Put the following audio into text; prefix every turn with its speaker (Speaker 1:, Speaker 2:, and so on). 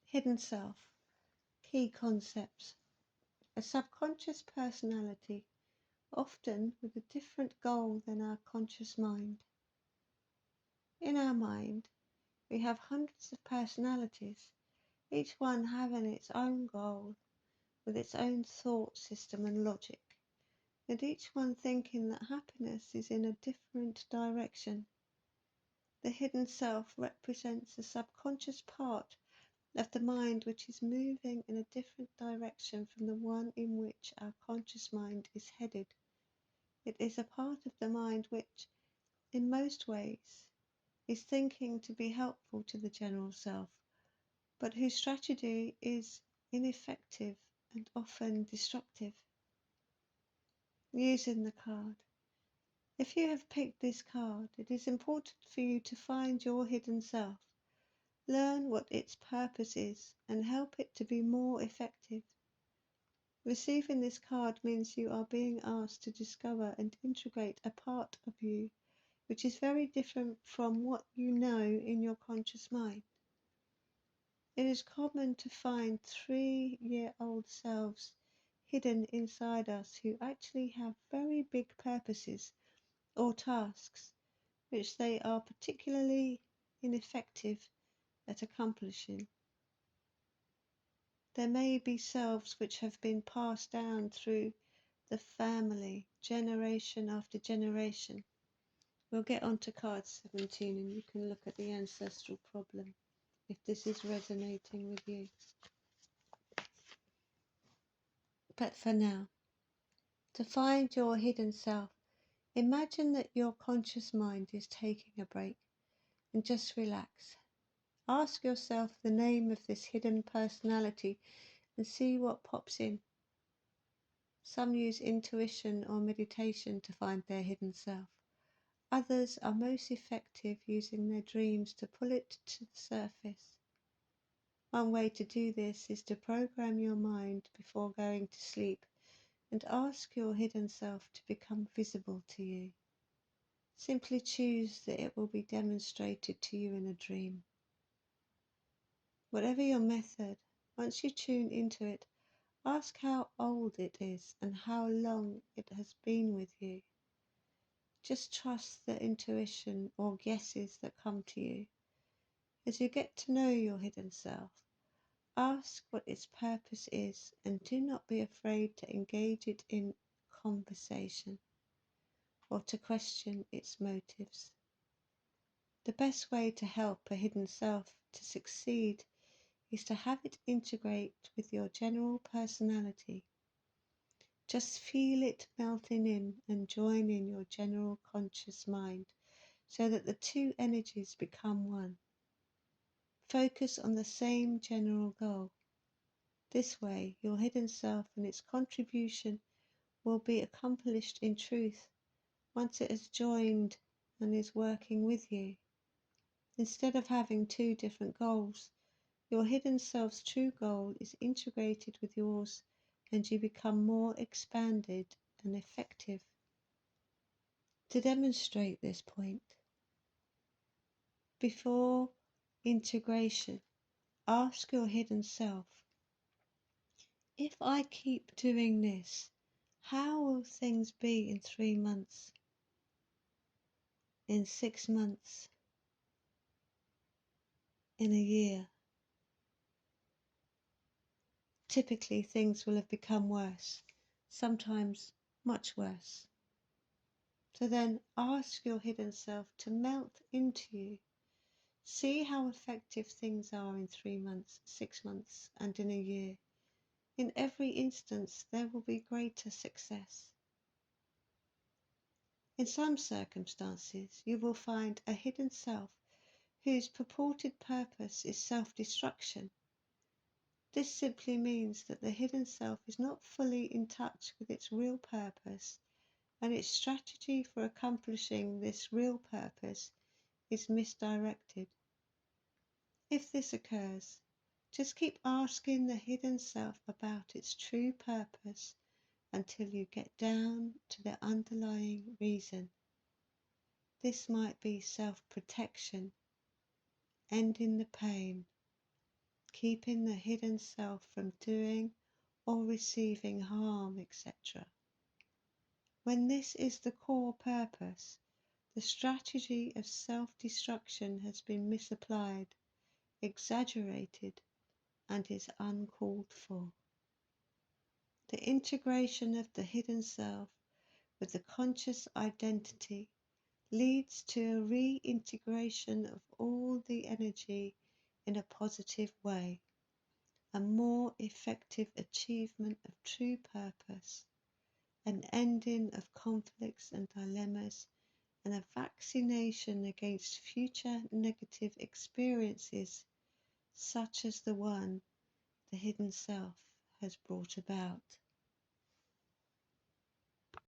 Speaker 1: Hidden self. Key concepts. A subconscious personality, often with a different goal than our conscious mind. In our mind, we have hundreds of personalities, each one having its own goal, with its own thought system and logic, and each one thinking that happiness is in a different direction. The hidden self represents a subconscious part of the mind which is moving in a different direction from the one in which our conscious mind is headed. It is a part of the mind which, in most ways, is thinking to be helpful to the general self, but whose strategy is ineffective and often destructive. Using the card. If you have picked this card, it is important for you to find your hidden self, learn what its purpose is, and help it to be more effective. Receiving this card means you are being asked to discover and integrate a part of you which is very different from what you know in your conscious mind. It is common to find 3-year-old selves hidden inside us who actually have very big purposes or tasks which they are particularly ineffective at accomplishing. There may be selves which have been passed down through the family, generation after generation. We'll get on to card 17 and you can look at the ancestral problem if this is resonating with you. But for now, to find your hidden self, imagine that your conscious mind is taking a break and just relax. Ask yourself the name of this hidden personality and see what pops in. Some use intuition or meditation to find their hidden self. Others are most effective using their dreams to pull it to the surface. One way to do this is to program your mind before going to sleep and ask your hidden self to become visible to you. Simply choose that it will be demonstrated to you in a dream. Whatever your method, once you tune into it, ask how old it is and how long it has been with you. Just trust the intuition or guesses that come to you. As you get to know your hidden self, ask what its purpose is and do not be afraid to engage it in conversation or to question its motives. The best way to help a hidden self to succeed is to have it integrate with your general personality. Just feel it melting in and join in your general conscious mind so that the two energies become one. Focus on the same general goal. This way, your hidden self and its contribution will be accomplished in truth once it has joined and is working with you. Instead of having two different goals, your hidden self's true goal is integrated with yours and you become more expanded and effective. To demonstrate this point, before integration, ask your hidden self, if I keep doing this, how will things be in 3 months, in 6 months, in a year? Typically, things will have become worse, sometimes much worse. So then ask your hidden self to melt into you. See how effective things are in 3 months, 6 months, and in a year. In every instance, there will be greater success. In some circumstances, you will find a hidden self whose purported purpose is self-destruction. This simply means that the hidden self is not fully in touch with its real purpose, and its strategy for accomplishing this real purpose is misdirected. If this occurs, just keep asking the hidden self about its true purpose until you get down to the underlying reason. This might be self-protection, ending the pain, keeping the hidden self from doing or receiving harm, etc. When this is the core purpose, the strategy of self-destruction has been misapplied, exaggerated, and is uncalled for. The integration of the hidden self with the conscious identity leads to a reintegration of all the energy in a positive way, a more effective achievement of true purpose, an ending of conflicts and dilemmas, and a vaccination against future negative experiences such as the one the hidden self has brought about.